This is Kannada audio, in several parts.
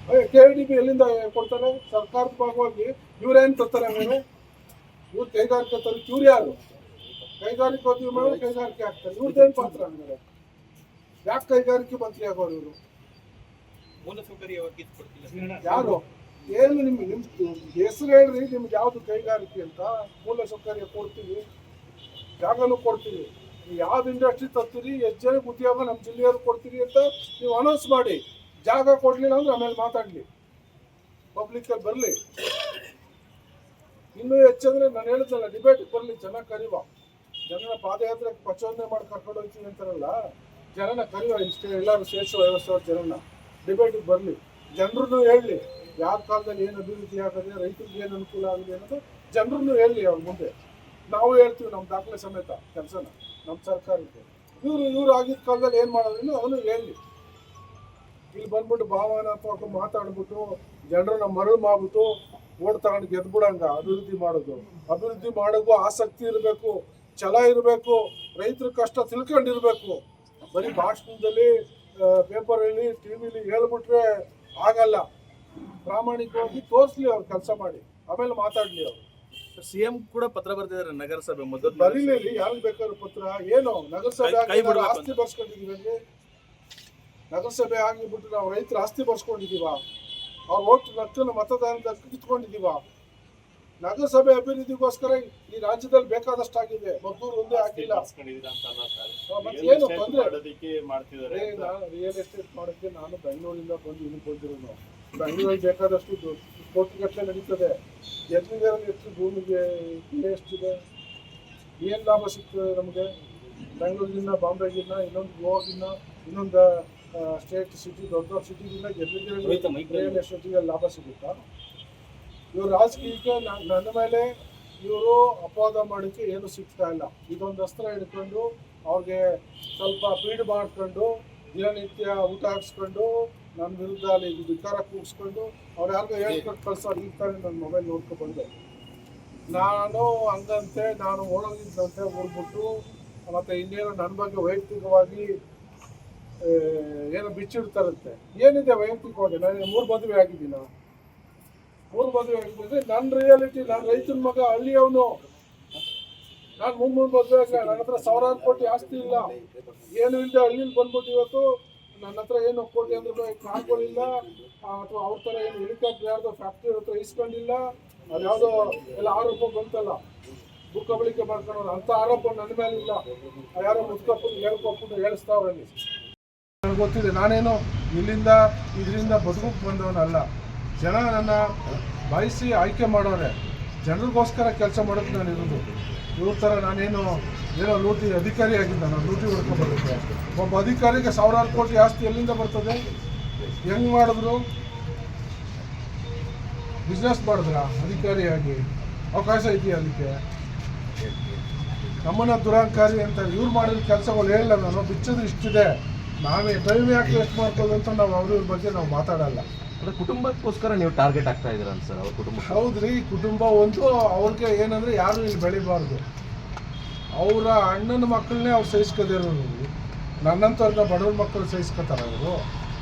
KIDB ಎಲ್ಲಿಂದ ಕೊಡ್ತಾರೆ? ಸರ್ಕಾರದ ಭಾಗವಾಗಿ ಇವ್ರೇನು ತರ್ತಾರೆ ಮೇಲೆ? ಇವ್ರು ಕೈಗಾರಿಕೆ ತರ ಇವ್ರು ಯಾರು? ಕೈಗಾರಿಕೋದ್ಯಮ ಮಾಡಿ ಕೈಗಾರಿಕೆ ಆಗ್ತಾರೆ. ಇವ್ರದ್ದೇನು ಪಾತ್ರ ಅಂದ್ರೆ? ಯಾಕೆ ಕೈಗಾರಿಕೆ ಮಂತ್ರಿ ಆಗೋರು ಇವರು? ಯಾರು? ಏನು ನಿಮ್ ಹೆಸರು ಹೇಳ್ರಿ, ನಿಮ್ಗೆ ಯಾವ್ದು ಕೈಗಾರಿಕೆ ಅಂತ? ಮೂಲ ಸೌಕರ್ಯ ಕೊಡ್ತೀವಿ, ಜಾಗನೂ ಕೊಡ್ತೀವಿ. ಯಾವ್ದು ಇಂಡಸ್ಟ್ರಿ ತರ್ತೀರಿ, ಎಷ್ಟು ಜನಕ್ಕೆ ಉದ್ಯೋಗ ನಮ್ಮ ಜಿಲ್ಲೆಯವ್ರು ಕೊಡ್ತೀರಿ ಅಂತ ನೀವು ಅನೌನ್ಸ್ ಮಾಡಿ. ಜಾಗ ಕೊಡ್ಲಿಲ್ಲ ಅಂದ್ರೆ ಆಮೇಲೆ ಮಾತಾಡ್ಲಿ, ಪಬ್ಲಿಕಲ್ಲಿ ಬರಲಿ. ಇನ್ನೂ ಹೆಚ್ಚಂದ್ರೆ ನಾನು ಹೇಳಿದ್ನಲ್ಲ, ಡಿಬೇಟ್ ಬರಲಿ, ಜನ ಕರೀವ. ಜನನ ಪಾದಯಾತ್ರೆ ಪ್ರಚೋದನೆ ಮಾಡಿ ಕರ್ಕೊಂಡು ಹೋಗ್ತೀವಿ ಅಂತಾರಲ್ಲ, ಜನನ ಕರೀವ. ಇಷ್ಟೇ ಎಲ್ಲರೂ ಸೇರಿಸೋ ವ್ಯವಸ್ಥೆ ಜನನ ಡಿಬೇಟಿಗೆ ಬರಲಿ. ಜನರನ್ನು ಹೇಳಲಿ, ಯಾವ ಕಾಲದಲ್ಲಿ ಏನು ಅಭಿವೃದ್ಧಿ ಆಗಿದೆ, ರೈತರಿಗೆ ಏನು ಅನುಕೂಲ ಆಗಿದೆ ಅನ್ನೋದು ಜನರನ್ನು ಹೇಳಲಿ. ಅವ್ರ ಮುಂದೆ ನಾವು ಹೇಳ್ತೀವಿ ನಮ್ಮ ದಾಖಲೆ ಸಮೇತ ಕೆಲಸನ ನಮ್ಮ ಸರ್ಕಾರಕ್ಕೆ. ಇವ್ರು ಆಗಿದ್ದ ಕಾಲದಲ್ಲಿ ಏನು ಮಾಡೋದ್ರಿಂದ ಅವನು ಹೇಳಲಿ. ಇಲ್ಲಿ ಬಂದ್ಬಿಟ್ಟು ಭಾವನ ಅಥವಾ ಮಾತಾಡ್ಬಿಟ್ಟು ಜನರನ್ನ ಮರಳು ಮಾಡ್ಬಿಟ್ಟು ಓಟ್ ತಗೊಂಡು ಗೆದ್ಬಿಡಂಗ ಅಭಿವೃದ್ಧಿ ಮಾಡೋದು. ಅಭಿವೃದ್ಧಿ ಮಾಡೋಕ್ಕೂ ಆಸಕ್ತಿ ಇರಬೇಕು, ಛಲ ಇರಬೇಕು, ರೈತರ ಕಷ್ಟ ತಿಳ್ಕೊಂಡಿರ್ಬೇಕು. ಬರೀ ಭಾಷಣದಲ್ಲಿ, ಪೇಪರಲ್ಲಿ, ಟಿವಿಲಿ ಹೇಳ್ಬಿಟ್ರೆ ಆಗಲ್ಲ. ಪ್ರಾಮಾಣಿಕವಾಗಿ ತೋರಿಸ್ಲಿ, ಅವ್ರು ಕೆಲಸ ಮಾಡಿ, ಆಮೇಲೆ ಮಾತಾಡ್ಲಿ. ಅವರು ಸಿಎಂ ಕೂಡ ಪತ್ರ ಬರ್ತಿದ್ದಾರೆ ನಗರಸಭೆ ಮೊದಲು. ಬರೀಲಿ, ಯಾರಿಗೆ ಬೇಕಾದ್ರೂ ಪತ್ರ. ಏನು ನಗರಸಭೆ ಆಸ್ತಿ ಬರ್ಸ್ಕೊಂಡಿದೀವಿ? ನಗರಸಭೆ ಆಗಿಬಿಟ್ಟು ನಾವು ರೈತರ ಆಸ್ತಿ ಬರ್ಸ್ಕೊಂಡಿದೀವ? ಅವ್ರ ಓಟ್ ಲಕ್ಷಣ ಮತದಾನದ ಕಿತ್ಕೊಂಡಿದೀವ? ನಗರಸಭೆ ಅಭಿವೃದ್ಧಿಗೋಸ್ಕರ ಈ ರಾಜ್ಯದಲ್ಲಿ ಬೇಕಾದಷ್ಟಾಗಿದೆ, ಮದ್ದೂರು ಒಂದೇ ಆಗಿಲ್ಲ. ಏನು ತೊಂದರೆ? ರಿಯಲ್ ಎಸ್ಟೇಟ್ ಮಾಡೋಕ್ಕೆ ನಾನು ಬೆಂಗಳೂರಿಂದ ಬಂದು ಇಲ್ಲಿ ಬಂದಿರೋನು. ಬೆಂಗಳೂರಲ್ಲಿ ಬೇಕಾದಷ್ಟು ಕೋಟಿಗಟ್ಟಲೆ ನಡೀತದೆ. ಯಜ್ಞದಲ್ಲಿ ಎಷ್ಟು ಭೂಮಿಗೆ ಎಷ್ಟಿದೆ, ಏನು ಲಾಭ ಸಿಗ್ತದೆ ನಮಗೆ? ಬೆಂಗಳೂರಿನ, ಬಾಂಬೆಗಿನ್ನ, ಇನ್ನೊಂದು ಗೋವಾಗಿನ್ನ, ಇನ್ನೊಂದು ಸ್ಟೇಟ್ ಸಿಟಿ, ದೊಡ್ಡ ಸಿಟಿಗಿನ್ನ ರಿಯಲ್ ಎಸ್ಟೇಟಿಗೆ ಲಾಭ ಸಿಗುತ್ತಾ? ಇವರು ರಾಜಕೀಯಕ್ಕೆ ನನ್ನ ಮೇಲೆ ಇವರು ಅಪವಾದ ಮಾಡೋಕ್ಕೆ ಏನು ಸಿಗ್ತಾ ಇಲ್ಲ. ಇದೊಂದು ಅಸ್ತ್ರ ಹಿಡ್ಕೊಂಡು ಅವ್ರಿಗೆ ಸ್ವಲ್ಪ ಫೀಡ್ ಮಾಡ್ಕೊಂಡು, ದಿನನಿತ್ಯ ಊಟ ಹಾಕ್ಸ್ಕೊಂಡು, ನನ್ನ ವಿರುದ್ಧ ಅಲ್ಲಿ ವಿಕಾರ ಕೂಗಿಸ್ಕೊಂಡು ಅವ್ರು ಯಾರಿಗೂ ಹೇಳ್ಕೊಟ್ಟು ಕಳ್ಸೋರು. ಈಗ ತಾನೇ ನನ್ನ ಮೊಬೈಲ್ ನೋಡ್ಕೊಂಡು ಬಂದೆ. ನಾನು ಹಂಗಂತೆ, ನಾನು ಓಡೋಗಿದ್ದಂತೆ ಓಡ್ಬಿಟ್ಟು, ಮತ್ತು ಇನ್ನೇನು ನನ್ನ ಬಗ್ಗೆ ವೈಯಕ್ತಿಕವಾಗಿ ಏನೋ ಬಿಚ್ಚಿಡ್ತಾರಂತೆ. ಏನಿದೆ ವೈಯಕ್ತಿಕವಾಗಿ? ನಾನು 3 ಮದುವೆ ಆಗಿದ್ದೀನ. 3 ಮದುವೆ ಆಗಿದ್ದರೆ ನನ್ನ ರಿಯಾಲಿಟಿ, ನಾನು ರೈತನ ಮಗ, ಹಳ್ಳಿಯವನು. ನಾನು 3 ಮದುವೆ ಆಗ ನನ್ನ ಹತ್ರ ಸಾವಿರಾರು ಕೋಟಿ ಆಸ್ತಿ ಇಲ್ಲ, ಏನು ಇಲ್ಲದೆ ಹಳ್ಳಿಲಿ ಬಂದ್ಬಿಟ್ಟು ಇವತ್ತು ನನ್ನ ಹತ್ರ ಏನು ಕೋಟಿ ಅಂದ್ರೆ ಕಾರ್ಗಳಿಲ್ಲ, ಅಥವಾ ಅವ್ರ ಥರ ಏನು ಹೆಲಿಕಾಪ್ಟರ್ ಯಾರ್ದೋ ಫ್ಯಾಕ್ಟ್ರಿ ಹತ್ರ ಇಸ್ಕೊಂಡಿಲ್ಲ. ಅದು ಯಾವುದೋ ಎಲ್ಲ ಆರೋಪ ಬಂತಲ್ಲ, ಬುಕ್ಕ ಬಳಿಕೆ ಮಾಡ್ಕೊಳ್ಳೋದು, ಅಂಥ ಆರೋಪ ನನ್ನ ಮೇಲೆ ಇಲ್ಲ. ಯಾರೋ ಮುದ್ಕೊಟ್ಟು ಹೇಳ್ಕೊಟ್ಟು ಹೇಳಿಸ್ತಾವ್ರಲ್ಲಿ. ನನಗೆ ಗೊತ್ತಿದೆ, ನಾನೇನೋ ಇಲ್ಲಿಂದ ಇದರಿಂದ ಬದುಕಕ್ಕೆ ಬಂದವನಲ್ಲ. ಜನ ನನ್ನ ಬಯಸಿ ಆಯ್ಕೆ ಮಾಡೋರೆ. ಜನರಿಗೋಸ್ಕರ ಕೆಲಸ ಮಾಡೋಕ್ಕೆ ನಾನು ಇರೋದು. ಇವ್ರ ಥರ ನಾನೇನು ಲೂಟಿ ಅಧಿಕಾರಿ ಆಗಿದ್ದ, ನಾನು ಲೂಟಿ ಹೊಡ್ಕೊಂಡ್ಬರುತ್ತೆ. ಒಬ್ಬ ಅಧಿಕಾರಿಗೆ ಸಾವಿರಾರು ಕೋಟಿ ಆಸ್ತಿ ಎಲ್ಲಿಂದ ಬರ್ತದೆ? ಹೆಂಗೆ ಮಾಡಿದ್ರು? ಬಿಸ್ನೆಸ್ ಮಾಡಿದ್ರ ಅಧಿಕಾರಿಯಾಗಿ? ಅವಕಾಶ ಇದೆಯಾ ಅದಕ್ಕೆ? ನಮ್ಮನ್ನ ದುರಹಂಕಾರಿ ಅಂತ ಇವ್ರು ಮಾಡಿದ ಕೆಲಸಗಳು ಹೇಳಲ್ಲ. ನಾನು ಬಿಚ್ಚೋದು ಇಷ್ಟಿದೆ, ನಾವೇ ಟೈಮ್ ಯಾಕೆ ವೇಸ್ಟ್ ಮಾಡ್ಕೊಳ್ಳೋದು ಅಂತ ನಾವು ಅವ್ರ ಬಗ್ಗೆ ನಾವು ಮಾತಾಡಲ್ಲ. ಕುಟುಂಬಕ್ಕೋಸ್ಕರ ನೀವು ಟಾರ್ಗೆಟ್ ಆಗ್ತಾ ಇದ್ದೀರಲ್ಲ ಸರ್ ಅವ್ರ ಕುಟುಂಬ? ಹೌದ್ರಿ, ಕುಟುಂಬ ಒಂದು. ಅವ್ರಿಗೆ ಏನಂದ್ರೆ ಯಾರು ಇಲ್ಲಿ ಬೆಳಿಬಾರ್ದು. ಅವರ ಅಣ್ಣನ ಮಕ್ಕಳನ್ನೇ ಅವ್ರು ಸಹಿಸ್ಕೋದಿರೋರು. ನನ್ನಂಥವ್ರನ್ನ ಬಡವ್ರ ಮಕ್ಕಳು ಸಹಿಸ್ಕೋತಾರೆ ಅವರು.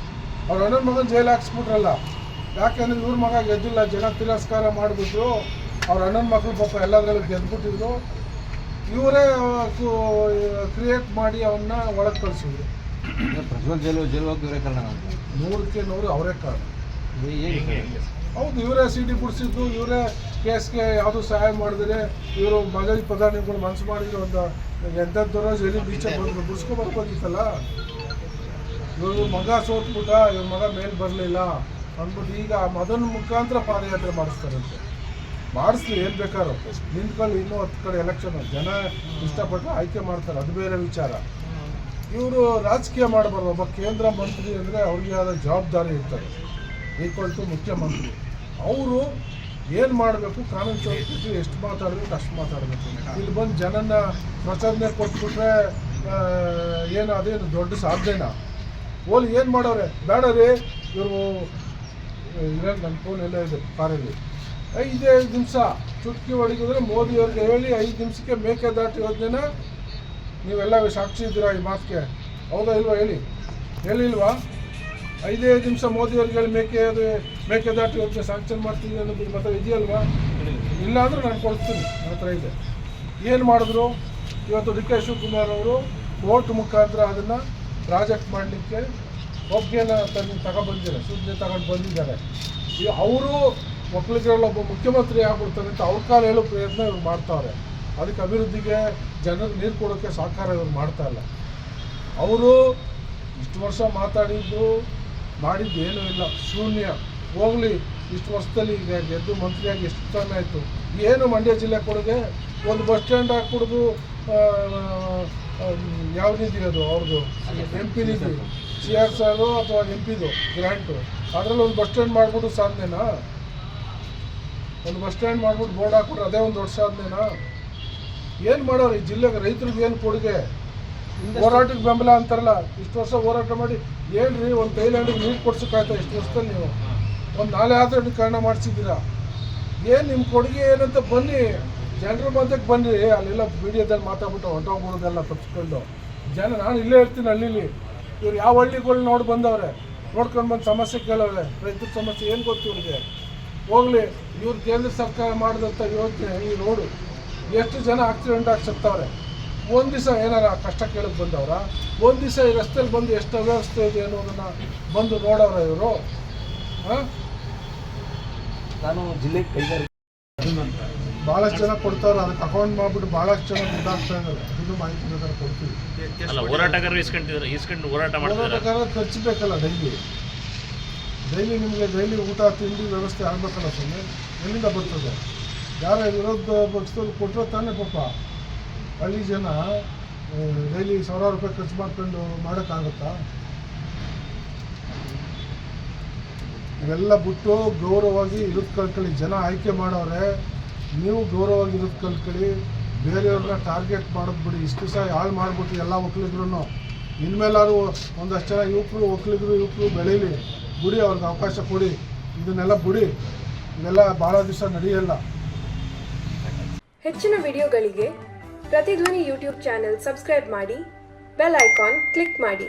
ಅವ್ರ ಅಣ್ಣನ ಮಗನ ಜೈಲು ಹಾಕ್ಸ್ಬಿಟ್ರಲ್ಲ. ಯಾಕೆಂದ್ರೆ ಇವ್ರ ಮಗ ಗೆದ್ದಿಲ್ಲ, ಜನ ತಿರಸ್ಕಾರ ಮಾಡಿಬಿಟ್ರು. ಅವ್ರ ಅಣ್ಣನ ಮಕ್ಕಳು ಪಾಪ ಎಲ್ಲದರಲ್ಲೂ ಗೆದ್ಬಿಟ್ಟಿದ್ರು. ಇವರೇ ಕ್ರಿಯೇಟ್ ಮಾಡಿ ಅವನ್ನ ಒಳಗೆ ಕಳಿಸಿದ್ರು. ಪ್ರಜ್ವಲ್ ಜೈಲು ಹೋಗಿ ಇವರೇ ಕಾರಣ? 100ಕ್ಕೆ 100 ಅವರೇ ಕಾರಣ. ಹೌದು, ಇವರೇ ಸಿಡಿ ಬಿಡಿಸಿದ್ದು, ಇವರೇ ಕೇಸ್ಗೆ ಯಾವುದು ಸಹಾಯ ಮಾಡಿದ್ರೆ, ಇವರು ಮಾಜಿ ಪ್ರಧಾನಿಗಳು ಮನಸ್ಸು ಮಾಡಿದ್ರು. ಒಂದು ಎಂಥದ್ದರೋ ಜೈಲಿಂದ ಈಚೆ ಬಂದರು, ಬಿಡಿಸ್ಕೊಬರ್ಬೋದಿತ್ತಲ್ಲ. ಇವರು ಮಗ ಸೋತ್ಬಿಟ್ಟ, ಇವ್ರ ಮಗ ಮೇಲೆ ಬರಲಿಲ್ಲ ಅಂದ್ಬಿಟ್ಟು ಈಗ ಮದನ ಮುಖಾಂತರ ಪಾದಯಾತ್ರೆ ಮಾಡಿಸ್ತಾರಂತೆ. ಮಾಡಿಸ್ಲಿ, ಏನು ಬೇಕಾದ್ರು ನಿಂತ್ಕೊಳ್ಳಿ. ಇನ್ನೂ 10 ಕಡೆ ಎಲೆಕ್ಷನ್ ಜನ ಇಷ್ಟಪಟ್ಟು ಆಯ್ಕೆ ಮಾಡ್ತಾರೆ, ಅದು ಬೇರೆ ವಿಚಾರ. ಇವರು ರಾಜಕೀಯ ಮಾಡಬಾರ್ದು. ಒಬ್ಬ ಕೇಂದ್ರ ಮಂತ್ರಿ ಅಂದರೆ ಅವ್ರಿಗೆ ಆದ ಜವಾಬ್ದಾರಿ ಇರ್ತಾರೆ, ಈಕ್ವಲ್ ಟು ಮುಖ್ಯಮಂತ್ರಿ. ಅವರು ಏನು ಮಾಡಬೇಕು, ಕಾನೂನು ಚೌಕಟ್ಟು ಎಷ್ಟು ಮಾತಾಡಬೇಕು ಅಷ್ಟು ಮಾತಾಡಬೇಕು. ಇಲ್ಲಿ ಬಂದು ಜನನ ಪ್ರಚೋದನೆ ಕೊಟ್ಬಿಟ್ರೆ ಏನು ಅದೇನು ದೊಡ್ಡ ಸಾಧ್ಯನಾ? ಓಲಿ ಏನು ಮಾಡೋರೆ? ಬೇಡ ರೀ, ಇವರು ಇರೋದು ನನ್ನ ಫೋನ್ ಎಲ್ಲ ಇದೆ ಕಾರಲ್ಲಿ. 5 ನಿಮಿಷ ಚುಟ್ಕಿ ಹೊಡಿಗಿದ್ರೆ ಮೋದಿಯವ್ರಿಗೆ ಹೇಳಿ 5 ನಿಮಿಷಕ್ಕೆ ಮೇಕೆದಾಟು ಯೋಜನೆನ ನೀವೆಲ್ಲ ಸಾಕ್ಷಿ ಇದ್ದೀರಾ ಈ ಮಾತಿಗೆ? ಹೌದಾ ಇಲ್ವಾ? ಹೇಳಿಲ್ವಾ? 5 ನಿಮಿಷ ಮೋದಿಯವ್ರಿಗೆ ಹೇಳಿ ಮೇಕೆದಾಟು ಯೋಜನೆ ಸ್ಯಾಂಕ್ಷನ್ ಮಾಡ್ತೀವಿ ಅನ್ನೋದು ನಿಮ್ಮ ಹತ್ರ ಇದೆಯಲ್ವಾ? ಇಲ್ಲ ಅಂದ್ರೆ ನಾನು ಕೊಡ್ತೀನಿ, ನನ್ನ ಹತ್ರ ಇದೆ. ಏನು ಮಾಡಿದ್ರು ಇವತ್ತು ಡಿ ಕೆ ಶಿವಕುಮಾರ್ ಅವರು ಕೋರ್ಟ್ ಮುಖಾಂತರ ಅದನ್ನು ಪ್ರಾಜೆಕ್ಟ್ ಮಾಡಲಿಕ್ಕೆ ಒಪ್ಪಿಗೆನ ತಗೊಂಡ್ಬಂದಿದ್ದಾರೆ, ಸೂಚನೆ ತಗೊಂಡು ಬಂದಿದ್ದಾರೆ. ಈಗ ಅವರು ಒಕ್ಕಲಿಗರಲ್ಲಿ ಒಬ್ಬ ಮುಖ್ಯಮಂತ್ರಿ ಆಗ್ಬಿಡ್ತಾರೆ ಅಂತ ಅವ್ರ ಕಾಲ ಹೇಳೋ ಪ್ರಯತ್ನ ಇವ್ರು ಮಾಡ್ತಾವ್ರೆ. ಅದಕ್ಕೆ ಅಭಿವೃದ್ಧಿಗೆ ಜನರಿಗೆ ನೀರು ಕೊಡೋಕ್ಕೆ ಸಹಕಾರ ಇವ್ರು ಮಾಡ್ತಾ ಇಲ್ಲ. ಅವರು ಇಷ್ಟು ವರ್ಷ ಮಾಡಿದ್ದು ಏನೂ ಇಲ್ಲ, ಶೂನ್ಯ. ಹೋಗಲಿ, ಇಷ್ಟು ವರ್ಷದಲ್ಲಿ ಈಗ ಗೆದ್ದು ಮಂತ್ರಿಯಾಗಿ ಎಷ್ಟು ಸಮಯ ಆಯಿತು? ಏನು ಮಂಡ್ಯ ಜಿಲ್ಲೆ ಕೊಡುಗೆ? ಒಂದು ಬಸ್ ಸ್ಟ್ಯಾಂಡ್ ಹಾಕ್ಬಿಡ್ದು, ಯಾವ ನಿಧಿ ಅದು ಅವ್ರದ್ದು MP ನಿಧಿ, CSR ಅಥವಾ MP ಗ್ರ್ಯಾಂಟು, ಅದರಲ್ಲಿ ಒಂದು ಬಸ್ ಸ್ಟ್ಯಾಂಡ್ ಮಾಡಿಬಿಟ್ಟು ಸಾಧನೆನಾ? ಒಂದು ಬಸ್ ಸ್ಟ್ಯಾಂಡ್ ಮಾಡಿಬಿಟ್ಟು ಬೋರ್ಡ್ ಹಾಕ್ಬಿಟ್ರೆ ಅದೇ ಒಂದು ದೊಡ್ಡ ಸಾಧನೆನಾ? ಏನು ಮಾಡೋರು ಈ ಜಿಲ್ಲೆಗೆ? ರೈತರಿಗೆ ಏನು ಕೊಡುಗೆ? ಹೋರಾಟಕ್ಕೆ ಬೆಂಬಲ ಅಂತಾರಲ್ಲ, ಇಷ್ಟು ವರ್ಷ ಹೋರಾಟ ಮಾಡಿ ಏನ್ರಿ ಒಂದು ಥೈಲ್ಯಾಂಡಿಗೆ ನೀರು ಕೊಡ್ಸೋಕ್ಕಾಯ್ತಾ ಇಷ್ಟು ವರ್ಷದಲ್ಲಿ? ನೀವು ಒಂದು ನಾಲೆ ಆಧುನೀಕರಣ ಮಾಡಿಸಿದ್ದೀರಾ. ಏನು ನಿಮ್ಮ ಕೊಡುಗೆ ಏನಂತ ಬನ್ನಿ, ಜನರ ಮಧ್ಯಕ್ಕೆ ಬನ್ನಿ. ಅಲ್ಲೆಲ್ಲ ಮೀಡಿಯಾದಲ್ಲಿ ಮಾತಾಡ್ಬಿಟ್ಟು ಹೊಂಟೋಗ್ಬಿಡೋದೆಲ್ಲ ತಪ್ಪಿಸ್ಕೊಂಡು ನಾನು ಇಲ್ಲೇ ಇರ್ತೀನಿ ಹಳ್ಳಿಲಿ. ಇವ್ರು ಯಾವ ಹಳ್ಳಿಗಳು ಬಂದವ್ರೆ, ನೋಡ್ಕೊಂಡು ಬಂದು ಸಮಸ್ಯೆ ಕೇಳವ್ರೆ. ರೈತರ ಸಮಸ್ಯೆ ಏನು ಗೊತ್ತು ಇವ್ರಿಗೆ? ಹೋಗಲಿ, ಇವ್ರು ಕೇಂದ್ರ ಸರ್ಕಾರ ಮಾಡಿದಂಥ ಯೋಜನೆ, ಈ ರೋಡು ಎಷ್ಟು ಜನ ಆಕ್ಸಿಡೆಂಟ್ ಆಗಿ ಸತ್ತವ್ರೆ. ಒಂದು ದಿವಸ ಏನಾರ ಕಷ್ಟ ಕೇಳಕ್ಕೆ ಬಂದವ್ರ? ಒಂದು ದಿವಸ ಈ ರಸ್ತೆಯಲ್ಲಿ ಬಂದು ಎಷ್ಟು ಅವ್ಯವಸ್ಥೆ ಇದೆ ಅನ್ನೋದನ್ನು ಬಂದು ನೋಡವ್ರ ಇವರು? ನಾನು ಜಿಲ್ಲೆ ಕೈಗಾರಿಕೆ ಭಾಳಷ್ಟು ಜನ ಕೊಡ್ತಾವ್ರೆ, ಅದಕ್ಕೆ ಅಕೌಂಟ್ ಮಾಡಿಬಿಟ್ಟು ಭಾಳಷ್ಟು ಜನ ದುಡ್ಡಾಗ್ತಾ ಇದ್ದಾರೆ. ಅದನ್ನು ಮಾಹಿತಿ ಬೇಕಾದ್ರೆ ಕೊಡ್ತೀವಿ. ಹೋರಾಟಗಾರರು ಖರ್ಚು ಬೇಕಲ್ಲ, ಡೈಲಿ ನಿಮಗೆ ಊಟ ತಿಂಡಿ ವ್ಯವಸ್ಥೆ ಆಗಬೇಕಲ್ಲ. ಸುಮ್ಮನೆ ಎಲ್ಲಿಂದ ಬರ್ತದೆ? ಯಾರ ವಿರೋಧ ಪಕ್ಷದವ್ರು ಕೊಟ್ಟರೆ ತಾನೇ ಪಾಪ ಹಳ್ಳಿ ಜನ ಡೈಲಿ ಸಾವಿರಾರು ರೂಪಾಯಿ ಖರ್ಚು ಮಾಡ್ಕೊಂಡು ಮಾಡೋಕ್ಕಾಗುತ್ತಾ? ಇವೆಲ್ಲ ಬಿಟ್ಟು ಗೌರವವಾಗಿ ಇರೋದು ಕಲ್ತ್ಕೊಳ್ಳಿ. ಜನ ಆಯ್ಕೆ ಮಾಡವ್ರೆ, ನೀವು ಗೌರವವಾಗಿ ಇರೋದು ಕಲ್ತ್ಕೊಳ್ಳಿ. ಬೇರೆಯವ್ರನ್ನ ಟಾರ್ಗೆಟ್ ಮಾಡೋದು ಬಿಡಿ. ಇಷ್ಟು ದಿವಸ ಹಾಳು ಮಾಡಿಬಿಟ್ಟು ಎಲ್ಲ ಒಕ್ಕಲಿಗರು. ಇನ್ಮೇಲಾದ್ರು ಒಂದಷ್ಟು ಜನ ಯುವಕರು ಬೆಳೀಲಿ, ಬಿಡಿ, ಅವ್ರಿಗೆ ಅವಕಾಶ ಕೊಡಿ. ಇದನ್ನೆಲ್ಲ ಬಿಡಿ, ಇದೆಲ್ಲ ಭಾಳ ದಿವಸ ನಡೆಯಲ್ಲ. ಹೆಚ್ಚಿನ ವಿಡಿಯೋಗಳಿಗೆ ಪ್ರತಿಧ್ವನಿ ಯೂಟ್ಯೂಬ್ ಚಾನೆಲ್ ಸಬ್ಸ್ಕ್ರೈಬ್ ಮಾಡಿ, ಬೆಲ್ ಐಕಾನ್ ಕ್ಲಿಕ್ ಮಾಡಿ.